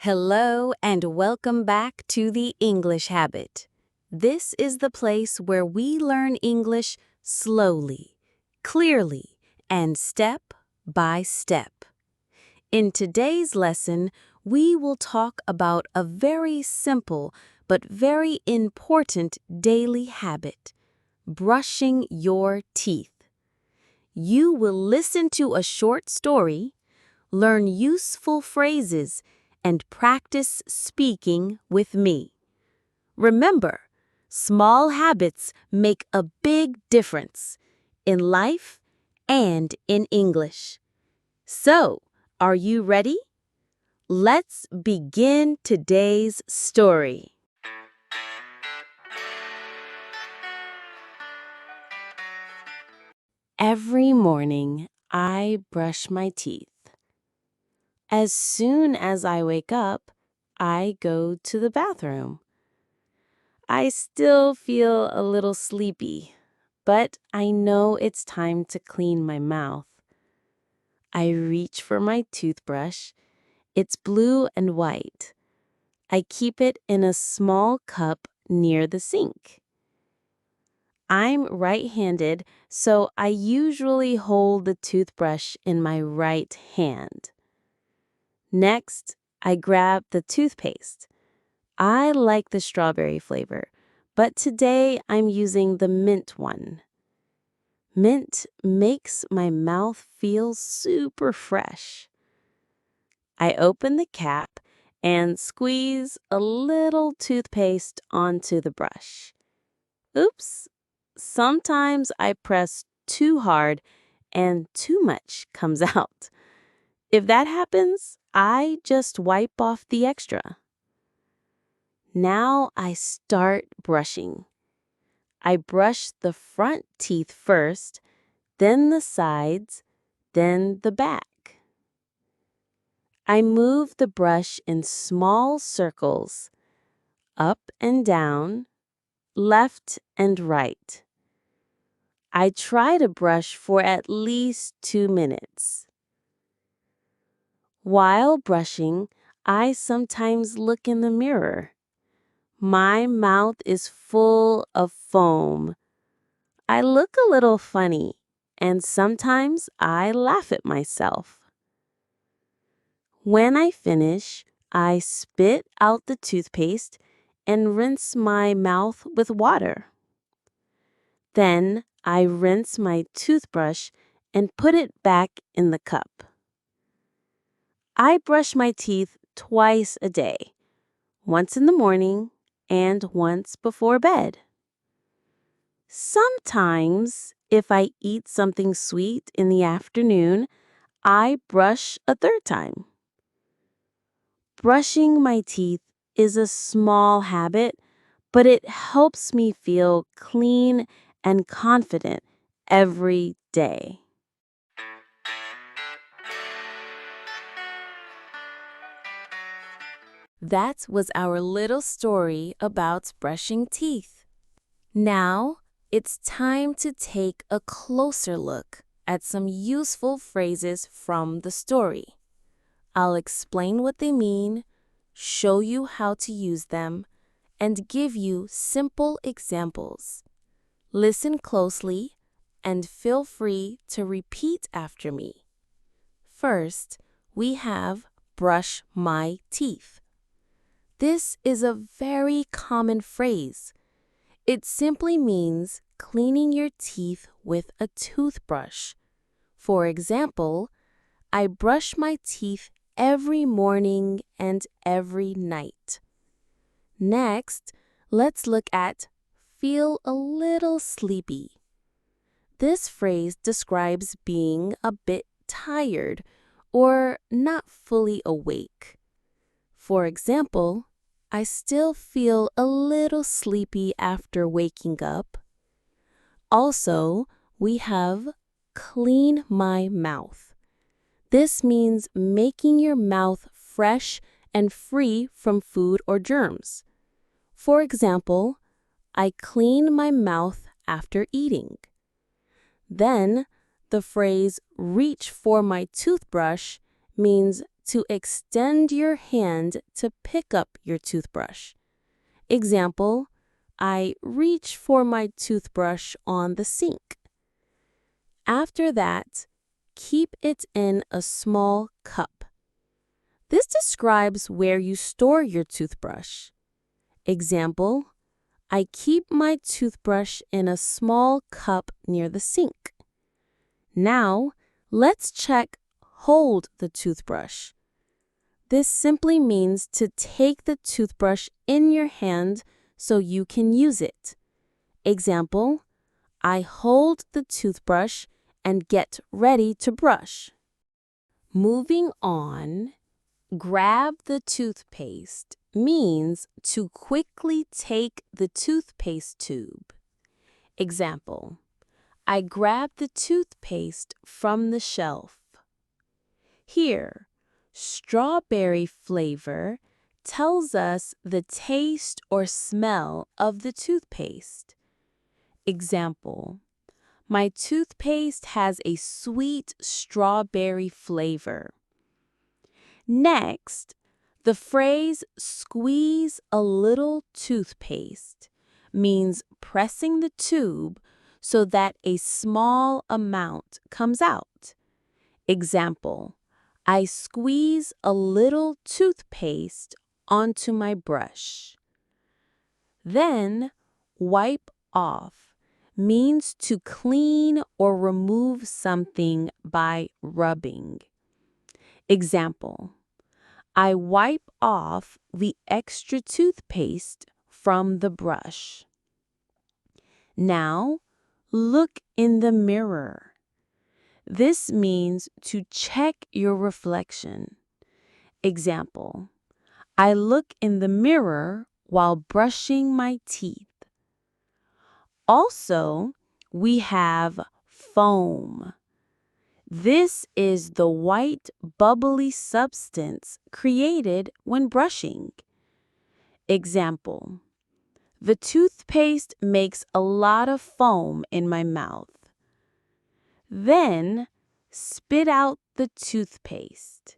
Hello and welcome back to the English Habit. This is the place where we learn English slowly, clearly, and step by step. In today's lesson, we will talk about a very simple but very important daily habit: brushing your teeth. You will listen to a short story, learn useful phrases, and practice speaking with me. Remember, small habits make a big difference in life and in English. So, are you ready? Let's begin today's story. Every morning, I brush my teeth. As soon as I wake up, I go to the bathroom. I still feel a little sleepy, but I know it's time to clean my mouth. I reach for my toothbrush. It's blue and white. I keep it in a small cup near the sink. I'm right-handed, so I usually hold the toothbrush in my right hand. Next, I grab the toothpaste. I like the strawberry flavor, but today I'm using the mint one. Mint makes my mouth feel super fresh. I open the cap and squeeze a little toothpaste onto the brush. Oops! Sometimes I press too hard and too much comes out. If that happens, I just wipe off the extra. Now I start brushing. I brush the front teeth first, then the sides, then the back. I move the brush in small circles, up and down, left and right. I try to brush for at least 2 minutes. While brushing, I sometimes look in the mirror. My mouth is full of foam. I look a little funny, and sometimes I laugh at myself. When I finish, I spit out the toothpaste and rinse my mouth with water. Then I rinse my toothbrush and put it back in the cup. I brush my teeth twice a day, once in the morning and once before bed. Sometimes, if I eat something sweet in the afternoon, I brush a third time. Brushing my teeth is a small habit, but it helps me feel clean and confident every day. That was our little story about brushing teeth. Now, it's time to take a closer look at some useful phrases from the story. I'll explain what they mean, show you how to use them, and give you simple examples. Listen closely and feel free to repeat after me. First, we have brush my teeth. This is a very common phrase. It simply means cleaning your teeth with a toothbrush. For example, I brush my teeth every morning and every night. Next, let's look at feel a little sleepy. This phrase describes being a bit tired or not fully awake. For example, I still feel a little sleepy after waking up. Also, we have clean my mouth. This means making your mouth fresh and free from food or germs. For example, I clean my mouth after eating. Then, the phrase reach for my toothbrush means to extend your hand to pick up your toothbrush. Example, I reach for my toothbrush on the sink. After that, keep it in a small cup. This describes where you store your toothbrush. Example, I keep my toothbrush in a small cup near the sink. Now, let's check hold the toothbrush. This simply means to take the toothbrush in your hand so you can use it. Example, I hold the toothbrush and get ready to brush. Moving on, grab the toothpaste means to quickly take the toothpaste tube. Example, I grab the toothpaste from the shelf. Here, strawberry flavor tells us the taste or smell of the toothpaste. Example, my toothpaste has a sweet strawberry flavor. Next, the phrase squeeze a little toothpaste means pressing the tube so that a small amount comes out. Example, I squeeze a little toothpaste onto my brush. Then, wipe off means to clean or remove something by rubbing. Example, I wipe off the extra toothpaste from the brush. Now, look in the mirror. This means to check your reflection. Example, I look in the mirror while brushing my teeth. Also, we have foam. This is the white, bubbly substance created when brushing. Example, the toothpaste makes a lot of foam in my mouth. Then, spit out the toothpaste.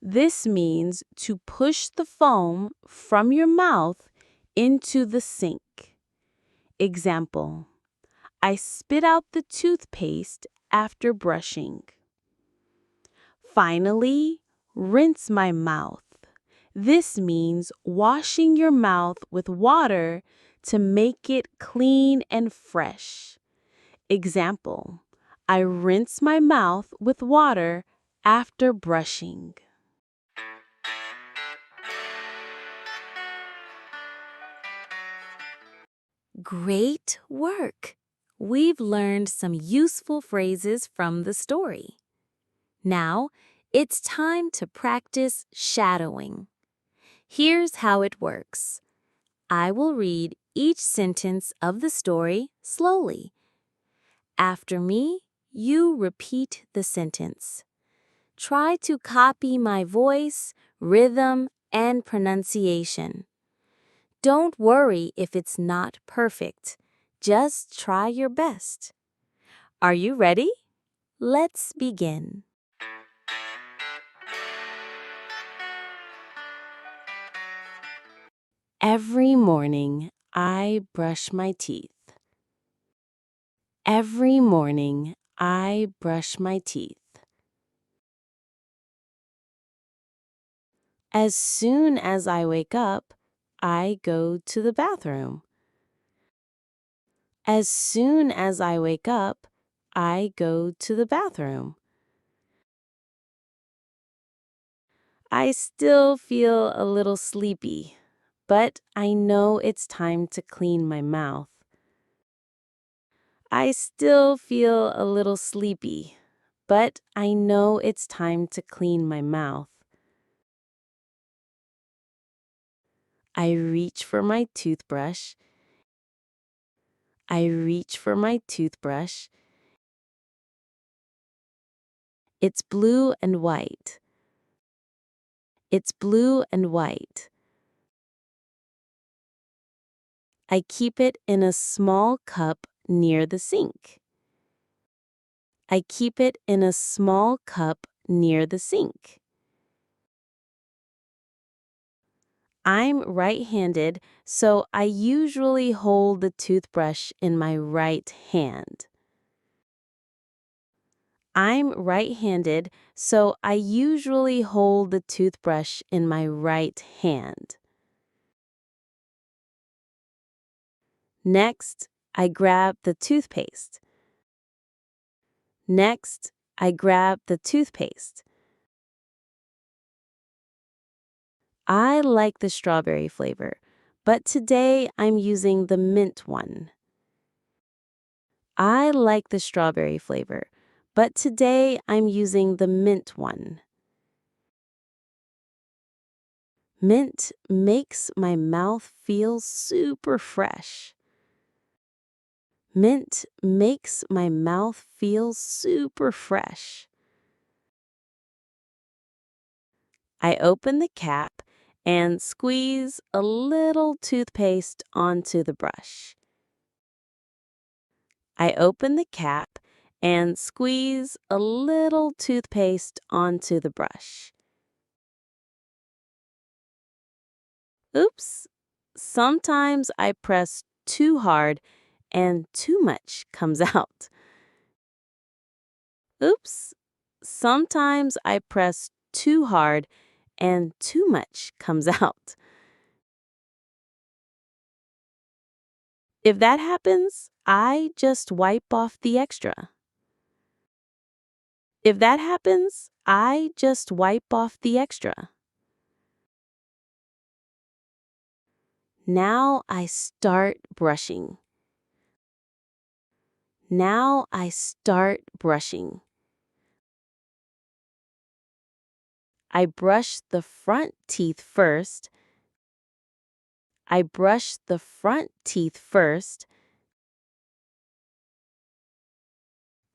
This means to push the foam from your mouth into the sink. Example, I spit out the toothpaste after brushing. Finally, rinse my mouth. This means washing your mouth with water to make it clean and fresh. Example, I rinse my mouth with water after brushing. Great work! We've learned some useful phrases from the story. Now, it's time to practice shadowing. Here's how it works. I will read each sentence of the story slowly. After me, you repeat the sentence. Try to copy my voice, rhythm, and pronunciation. Don't worry if it's not perfect. Just try your best. Are you ready? Let's begin. Every morning, I brush my teeth. Every morning, I brush my teeth. As soon as I wake up, I go to the bathroom. As soon as I wake up, I go to the bathroom. I still feel a little sleepy, but I know it's time to clean my mouth. I still feel a little sleepy, but I know it's time to clean my mouth. I reach for my toothbrush. I reach for my toothbrush. It's blue and white. It's blue and white. I keep it in a small cup near the sink. I keep it in a small cup near the sink. I'm right-handed, so I usually hold the toothbrush in my right hand. I'm right-handed, so I usually hold the toothbrush in my right hand. Next, I grab the toothpaste. Next, I grab the toothpaste. I like the strawberry flavor, but today I'm using the mint one. I like the strawberry flavor, but today I'm using the mint one. Mint makes my mouth feel super fresh. Mint makes my mouth feel super fresh. I open the cap and squeeze a little toothpaste onto the brush. I open the cap and squeeze a little toothpaste onto the brush. Oops! Sometimes I press too hard and too much comes out. Oops! Sometimes I press too hard and too much comes out. If that happens, I just wipe off the extra. If that happens, I just wipe off the extra. Now I start brushing. Now I start brushing. I brush the front teeth first. I brush the front teeth first,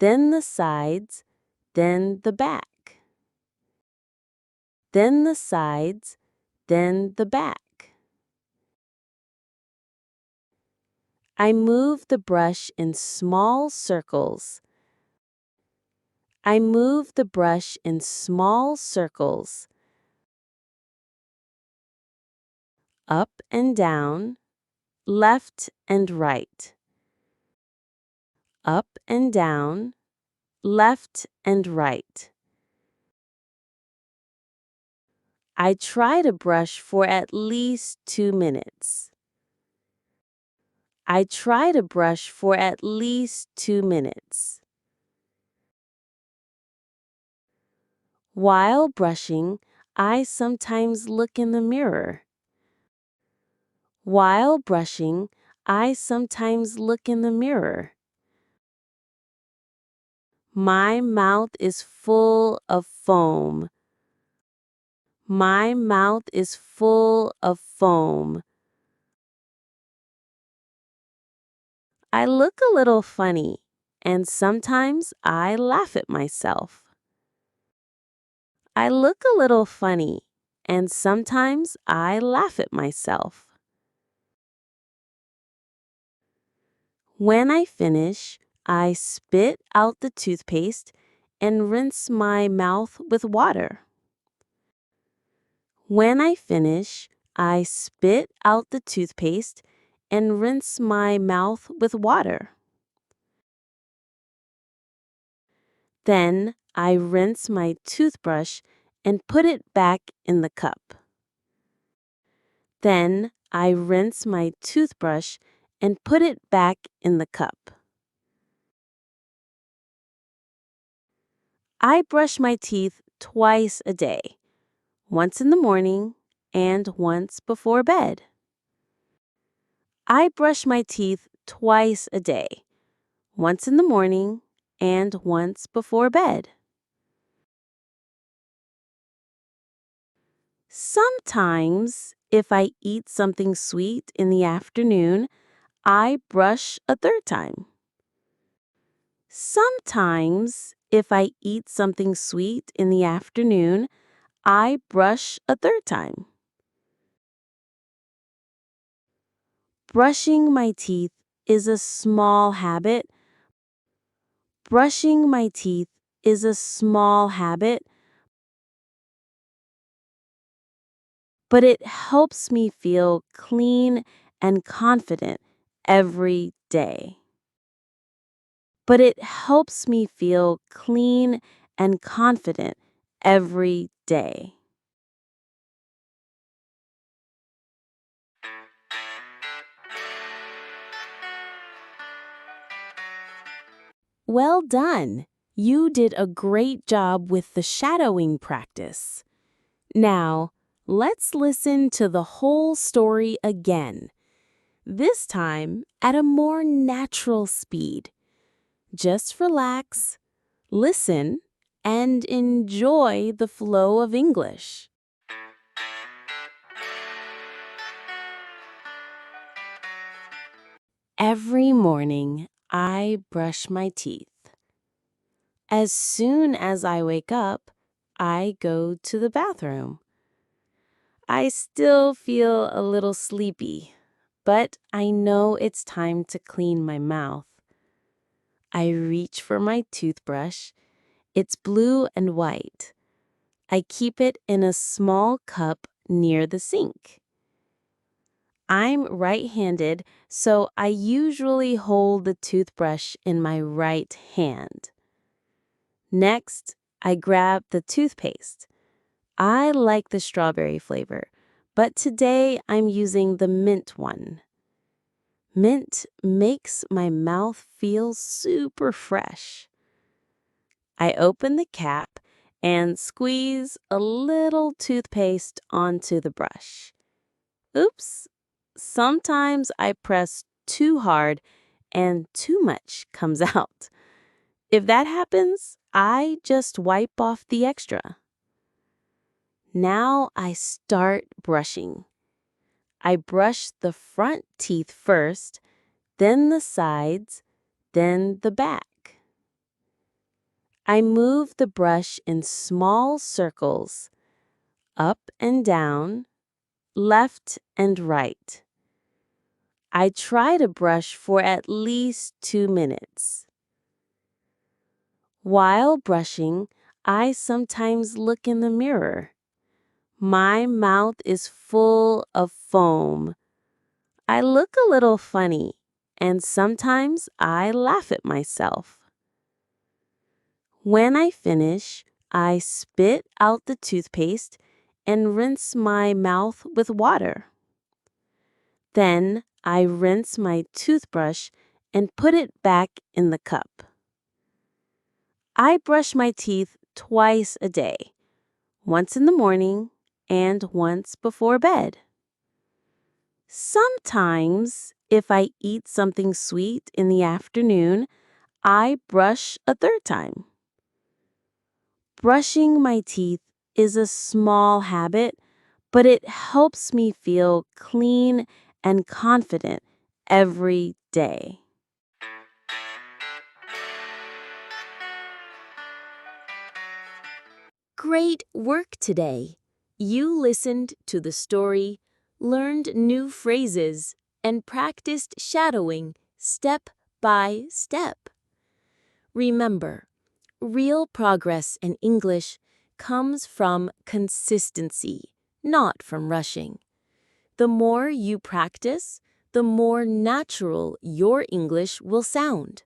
then the sides, then the back. Then the sides, then the back. I move the brush in small circles. I move the brush in small circles. Up and down, left and right. Up and down, left and right. I try to brush for at least 2 minutes. I try to brush for at least 2 minutes. While brushing, I sometimes look in the mirror. While brushing, I sometimes look in the mirror. My mouth is full of foam. My mouth is full of foam. I look a little funny, and sometimes I laugh at myself. I look a little funny, and sometimes I laugh at myself. When I finish, I spit out the toothpaste and rinse my mouth with water. When I finish, I spit out the toothpaste and rinse my mouth with water. Then I rinse my toothbrush and put it back in the cup. Then I rinse my toothbrush and put it back in the cup. I brush my teeth twice a day, once in the morning and once before bed. I brush my teeth twice a day, once in the morning and once before bed. Sometimes, if I eat something sweet in the afternoon, I brush a third time. Sometimes, if I eat something sweet in the afternoon, I brush a third time. Brushing my teeth is a small habit. Brushing my teeth is a small habit, but it helps me feel clean and confident every day. But it helps me feel clean and confident every day. Well done! You did a great job with the shadowing practice. Now, let's listen to the whole story again, this time at a more natural speed. Just relax, listen, and enjoy the flow of English. Every morning, I brush my teeth. As soon as I wake up, I go to the bathroom. I still feel a little sleepy, but I know it's time to clean my mouth. I reach for my toothbrush. It's blue and white. I keep it in a small cup near the sink. I'm right-handed, so I usually hold the toothbrush in my right hand. Next, I grab the toothpaste. I like the strawberry flavor, but today I'm using the mint one. Mint makes my mouth feel super fresh. I open the cap and squeeze a little toothpaste onto the brush. Oops! Sometimes I press too hard and too much comes out. If that happens, I just wipe off the extra. Now I start brushing. I brush the front teeth first, then the sides, then the back. I move the brush in small circles, up and down, left and right. I try to brush for at least 2 minutes. While brushing, I sometimes look in the mirror. My mouth is full of foam. I look a little funny, and sometimes I laugh at myself. When I finish, I spit out the toothpaste and rinse my mouth with water. Then I rinse my toothbrush and put it back in the cup. I brush my teeth twice a day, once in the morning and once before bed. Sometimes, if I eat something sweet in the afternoon, I brush a third time. Brushing my teeth is a small habit, but it helps me feel clean and confident every day. Great work today! You listened to the story, learned new phrases, and practiced shadowing step by step. Remember, real progress in English comes from consistency, not from rushing. The more you practice, the more natural your English will sound.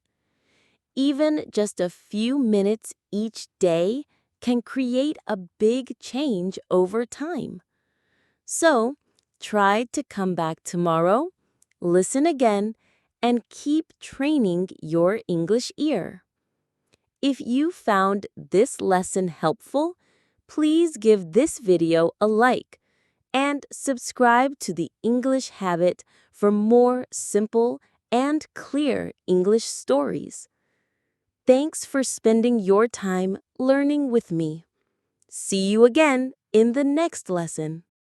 Even just a few minutes each day can create a big change over time. So, try to come back tomorrow, listen again, and keep training your English ear. If you found this lesson helpful, please give this video a like and subscribe to the English Habit for more simple and clear English stories. Thanks for spending your time learning with me. See you again in the next lesson.